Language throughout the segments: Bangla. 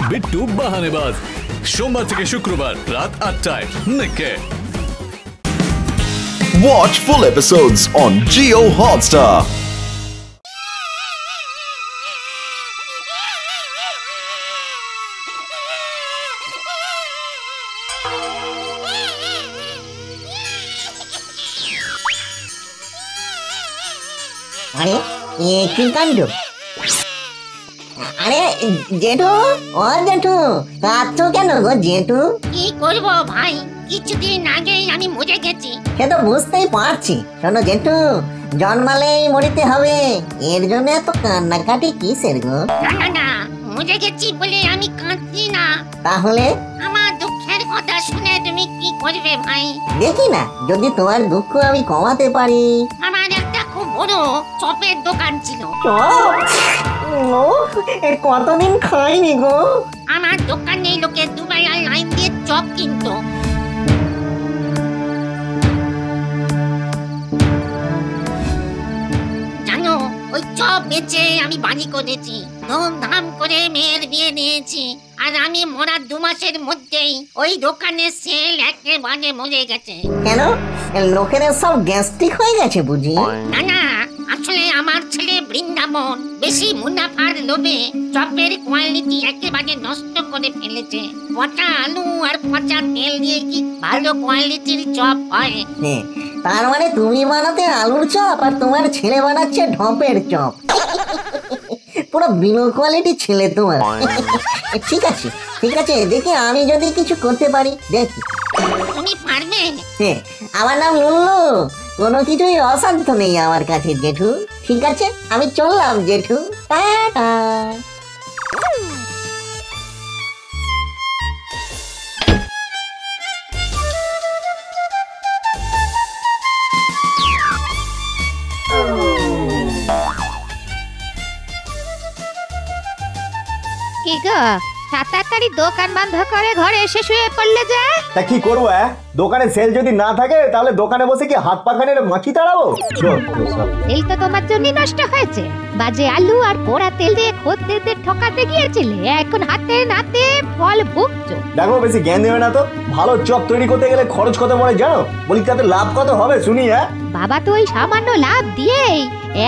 বিট্টু বাহানেবাজ, সোমবার থেকে শুক্রবার রাত 8টায় নেকে। Watch full episodes on Jio Hotstar. আরে কি কাণ্ড! আরে জেঠু, ও জেঠু, কাঁদছো কেন গো জেঠু? কি করবো ভাই, কিছুদিন আগেই আমি মরে গেছি। সে তো বুঝতেই পারছি। শোনো জেঠু, জন্মালেই মরিতে হবে, এর জন্য এত কান্নাকাটি কিসের গো? না না না, মরে গেছি বলে আমি কাঁদছি না। তাহলে আমার দুঃখের কথা শুনে তুমি কি করবে ভাই? দেখি না, যদি তোমার দুঃখ আমি কমাতে পারি। আমার একটা খুব বড় চপের দোকান ছিল। এর কতদিন খাইনি গো। আমার দোকানে লোকে দুবেলা লাইন দিয়ে চপ কিনতো। জানো, ওই চপ বেচে আমি বাড়ি করেছি, ধুমধাম করে মেয়ের বিয়ে দিয়েছি। আর আমি মরার 2 মাসের মধ্যেই ওই দোকানের সেল একেবারে মরে গেছে। কেন? লোকেরা সব গ্যাস্ট্রিক হয়ে গেছে বুঝি? না না, আসলে আমার ছেলে বৃন্দাবন বেশি মুনাফার লোভে চপের কোয়ালিটি একেবারে নষ্ট করে ফেলেছে। পচা আলু আর পচা তেল দিয়ে কি ভালো কোয়ালিটির চপ হয়? হ্যাঁ, তার মানে তুমি বানাতে আলুর চপ আর তোমার ছেলে বানাচ্ছে ঢপের চপ। পুরো বিলো কোয়ালিটি ছেলে তোমার। ঠিক আছে ঠিক আছে, দেখি আমি যদি কিছু করতে পারি, দেখি। তুমি পারবে? হ্যাঁ, আমার নাম লুল্লু, কোনো কিছুই অসাধ্য নেই আমার কাছে জেঠু। ঠিক আছে, আমি চললাম জেঠু, টাটা। কি গো, 7 দোকান বন্ধ করে ঘরে এসে শুয়ে পড়লে যে? তা কি করবো? দোকানে সেল যদি না থাকে তাহলে দোকানে বসে কি হাত পা খানে মাখি তাড়াবো? তেল তো তোমার জন্যই নষ্ট হয়েছে। বাজে আলু আর পোড়া তেল দিয়ে খদ্দেরদের ঠকাতে গিয়েছিলে, এখন হাতে নাতে ফল ভুগছো। দেখো, বেশি জ্ঞান দেবে না তো। ভালো চপ তৈরি করতে গেলে খরচ কত পড়ে জানো? বলি তাতে লাভ কত হবে শুনি। বাবা তো ওই সামান্য লাভ দিয়েই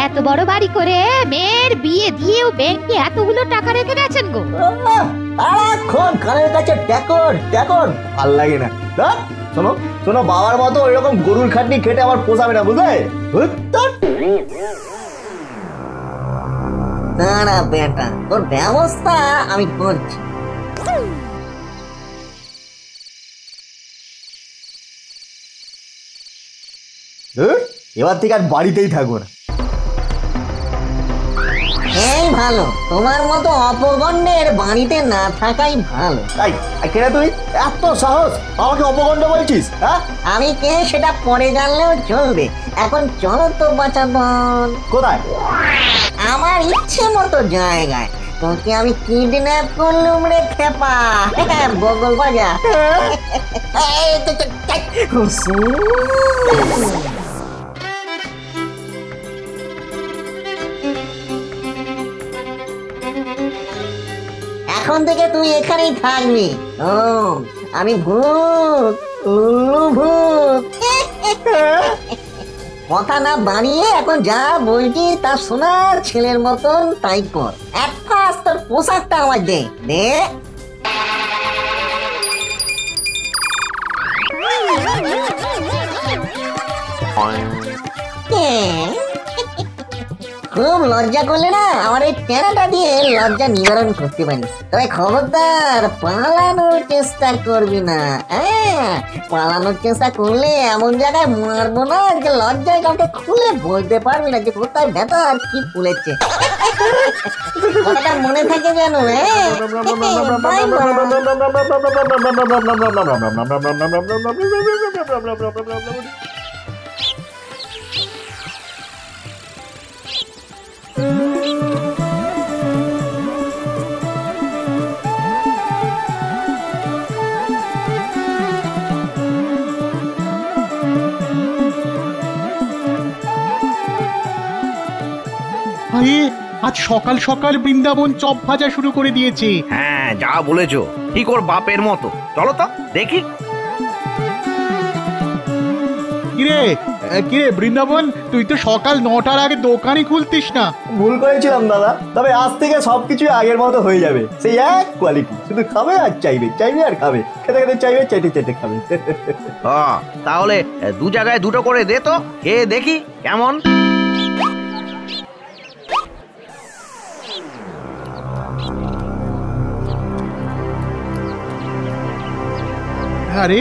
এত বড় বাড়ি করে মেয়ের বিয়ে দিয়েও ব্যাংকে এতগুলো টাকা রেখে গেছেন গো। সারাক্ষণ কানের কাছে ট্যাকর ট্যাকর, ভাল লাগে না। শোনো শোনো, বাবার মতো ওইরকম গরুর খাটনি খেটে আমার পোষাবে না, বুঝলে? না বেটা, তোর ব্যবস্থা আমি করছি। এবার থেকে আর বাড়িতেই থাকবো না। এই ভালো, তোমার মতো অপগণ্ডের বাড়িতে না থাকাই ভালো। কেন তুই এত সাহস আমাকে অপগণ্ড বলছিস? আমি কে সেটা পরে জানলেও চলবে, এখন চলো তো বাঁচাবন। কোথায়? আমার ইচ্ছে মতো জায়গায়। তোকে আমি কিডন্যাপ করলুম রে খেপা, বগল বাজা। এখন থেকে তুই এখানেই থাকবি। ও, আমি ভূত, লুল্লু ভূত। কথা না বাড়িয়ে এখন যা বলছি তা শোনার ছেলের মতন তাই কর। এক ফাস তোর পোশাকটা আমার দে দে। খুব লজ্জা করলে না, আমার এই টেনাটা দিয়ে লজ্জা নিবারণ করতে পারিস। তবে খবরদার পালানোর চেষ্টা করবি না। পালানোর চেষ্টা করলে এমন জায়গায় মারবো না যে লজ্জায় কাউকে খুলে বলতে পারবি না যে কোথায় ব্যথা আর কি ফুলেছে। কথাটা মনে থাকে যেন। আরে আজ সকাল সকাল বৃন্দাবন চপ ভাজা শুরু করে দিয়েছে। হ্যাঁ, যা বলেছো ঠিক ওর বাপের মতো। চলো তো দেখি। কিরে বৃন্দাবন, তুই তো সকাল 9টার আগে দোকানই খুলতিস না। ভুল করেছিলাম দাদা, তবে আজ থেকে সবকিছু আগের মতো হয়ে যাবে, সেই এক কোয়ালিটি, শুধু খাবে আর চাইবে, চাইবে আর খাবে, খেতে খেতে চাইবে, চাইতে চাইতে খাবে। তাহলে দু জায়গায় দুটো করে দে তো, খেয়ে দেখি কেমন। আরে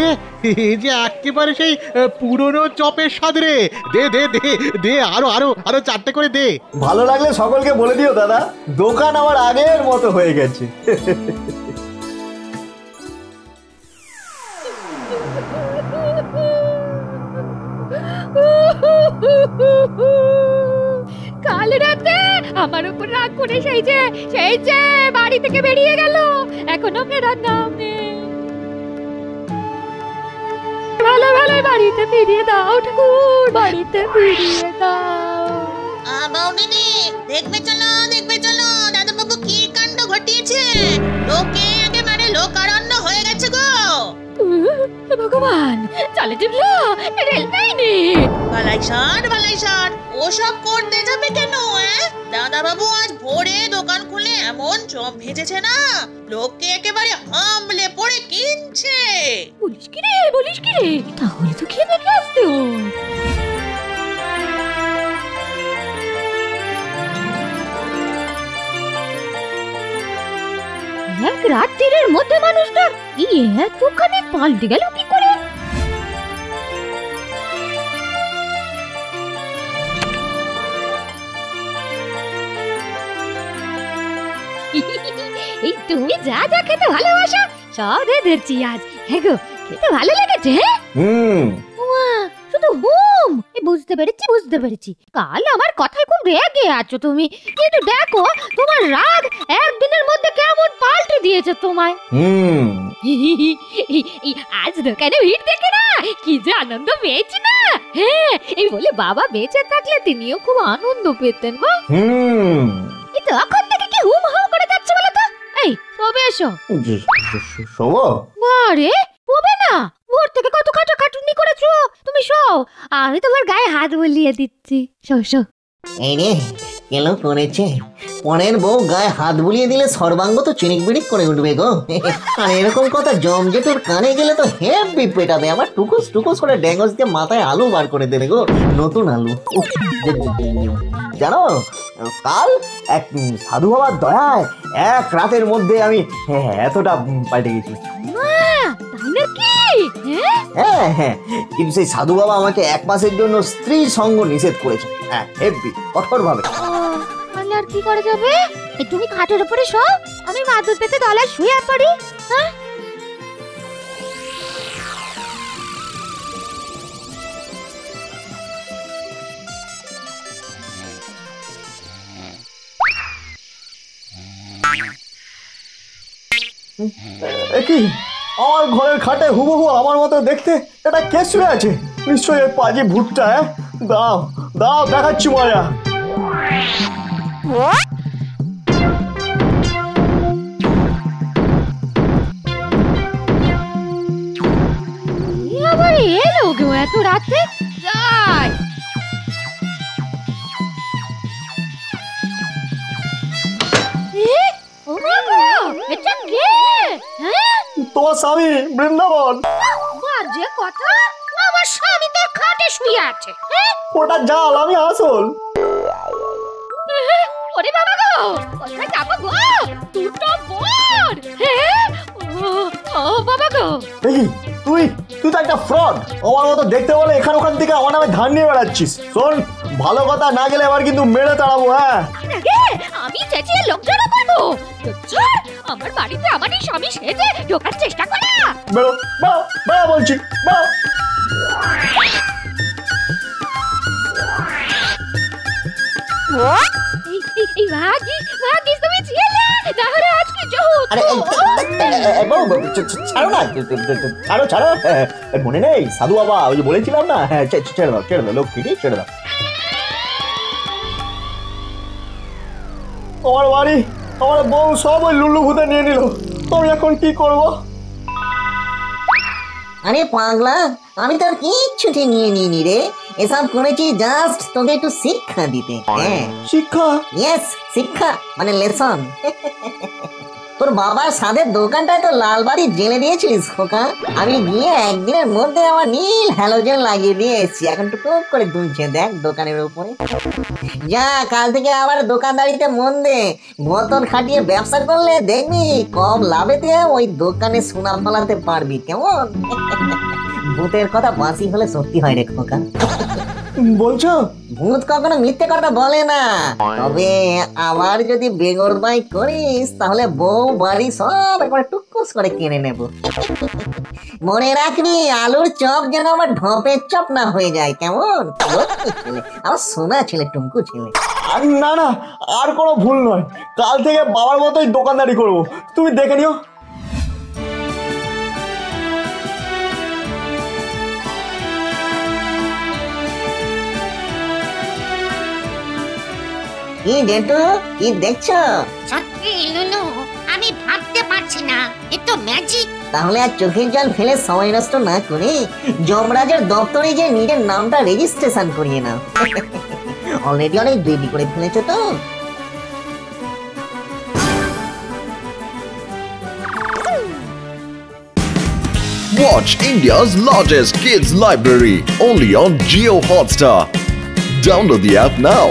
এই যে একেবারে সেই পুরনো চপের স্বাদ রে। দে দে দে দে, আরো আরো আরো 4টে করে দে। ভালো লাগলে সকলকে বলে দিও দাদা, দোকান আমার আগের মতো হয়ে গেছে। কাল রাতে আমার উপর রাগ করে সেই যে বাড়ি থেকে বেরিয়ে গেল, এখনো ফেরার নাম নেই। ভালো ভালো বাড়িতে ফিরিয়ে দাও ঠাকুর, বাড়িতে ফিরিয়ে দাও। বৌদিদি, দেখবে চলো দাদা বাবু কি কাণ্ড ঘটিয়েছে। লোকে একেবারে লোকারণ্য হয়ে গেছে গো। ভগবান, চলে টিপলো রেল লাইনে। বালাইশান ওসব করতে যাবে কেন? দাদা বাবু আজ ভোরে দোকান খুলে এমন চপ ভেজেছে না, লোকে একেবারে হামলে পড়ে কিনছে। বলিস কি রে, তাহলে তো খেয়ে দেখে আসতে হয়। এক রাত্রির মধ্যে মানুষটা এতখানি পাল্টে গেল কি করে? এই তুমি যা যা খেতে ভালোবাসো সব ধরছি আজ। হ্যাঁ গো, খেতে ভালো লেগেছে। শুধু বুঝতে পেরেছি কাল আমার কথায় খুব রেগে আছো তুমি, কিন্তু দেখো তোমার রাগ একদিনের মধ্যে কেমন পাল্টে দিয়েছে তোমায়। আজ দোকানে ভিড় দেখে না কি যে আনন্দ পেয়েছি না। হ্যাঁ, এই বলে বাবা বেঁচে থাকলে তিনিও খুব আনন্দ পেতেন গো। এই তখন থেকে কি হুম করে যাচ্ছে বলো তো? এই সবে এসো। আরে হবে না, ভোর থেকে কত খাটাখাটুনি করেছো তুমি। শোও, আমি তোমার গায়ে হাত বুলিয়ে দিচ্ছি। শো। এই রে, কেন করেছে? পরের বউ গায়ে হাত বুলিয়ে দিলে সর্বাঙ্গ তো চিনিক বিড়িক করে উঠবে গো। আর এরকম কথা জমজেটুর কানে গেলে তো হেভি পেটাবে, আমার টুকুস করে ড্যাঙ্গস দিয়ে মাথায় আলু বার করে দেবে গো, নতুন আলু। জানো, কাল এক সাধু বাবার দয়ায় এক রাতের মধ্যে আমি এতটা পাল্টে গেছি। হ্যাঁ, কিন্তু সেই সাধু বাবা আমাকে 1 মাসের জন্য স্ত্রী সঙ্গ নিষেধ করেছে। হ্যাঁ, হেভি কঠোর ভাবে। আর কি করে যাবে? তুমি খাটের উপরে শো, আমি মাদুর পেতে তলায় শুয়ে পড়ি। হ্যাঁ, কি আমার ঘরের খাটে হুবহু আমার মতো দেখতে এটা কে শুয়ে আছে? নিশ্চয়ই ওই পাজি ভূতটা। দাও দেখাচ্ছি মজা। আবার এলো গো এত রাতে? যাই এটা কে? তোমার স্বামী বৃন্দাবন। বাজে কথা, আমার স্বামী তো খাটে শুয়ে আছে। ওটা জাল, আমি আসল। ওরে বাবা গো, কোথায় যাবো গো? দুটো বর। ও বাবা গো, তুই তো একটা ফ্রড। আমার মতো দেখতে বলে এখান ওখান থেকে আমার নামে ধান নিয়ে বেড়াচ্ছিস। শোন, ভালো কথা না গেলে এবার কিন্তু মেরে তাড়াবো। হ্যাঁ, আমি চেঁচিয়ে লোক জড়ো করবো। আমার বাড়িতে আমারই স্বামী সেজে ঢোকার চেষ্টা করা। বেরো বলছি, বেরো। এই ভাগিস তুমি ছিলে, তাহলে আজ কি জহুত? আরে ছাড়ো। মনে নেই সাধু বাবা ওই যে বলেছিলাম না? হ্যাঁ, ছেড়ে দাও লক্ষ্মী, ছেড়ে দাও। আমার বাড়ি, আমার বউ সব ওই লুল্লু ভূতে নিয়ে নিল। আমি এখন কি করব? আরে পাগলা, আমি তোর কিচ্ছু নিয়ে নিইনি রে। এসব করেছি জাস্ট তোকে একটু শিক্ষা দিতে। হ্যাঁ, শিক্ষা? ইয়েস, শিক্ষা মানে লেসন। তোর বাবার সাদের দোকানটায় তো লালবাড়ি জেলে দিয়েছিলিস খোকা। আমি গিয়ে একদিনের মধ্যে আমার নীল হ্যালোজেন লাগিয়ে দিয়ে এসেছি। এখন টুক করে দুলছে দেখ দোকানের উপরে। যা, কাল থেকে আবার দোকানদারিতে মন দে। বোতল খাটিয়ে ব্যবসা করলে দেখবি কম লাভেতে ওই দোকানে সুনাম ফলাতে পারবি। কেমন? ভূতের কথা বাঁশি হলে সত্যি হয় রে খোকা। বলছো? ভূত কখনো মিথ্যে কথা বলে না। তবে আবার যদি বেগরবাই করিস তাহলে বউ বাড়ি সব একবার টুকুস করে কিনে নেব। মনে রাখবি আলুর চপ যেন আমার ঢপের চপ না হয়ে যায়। কেমন? আমার সোনা ছেলে, টুঙ্কু ছেলে। না না, আর কোনো ভুল নয়। কাল থেকে বাবার মতোই দোকানদারি করব, তুমি দেখে নিও। কি জেঠু, কি দেখছো? সত্যি লুলু, আমি ভাবতে পারছি না, এ তো ম্যাজিক। তাহলে আর চোখের জল ফেলে সময় নষ্ট না করে যমরাজের দপ্তরে যে নিজের নামটা রেজিস্ট্রেশন করিয়ে নাও। অলরেডি অনেক দেরি করে ফেলেছো তো। Watch India's largest kids library only on Jio Hotstar. Download the app now.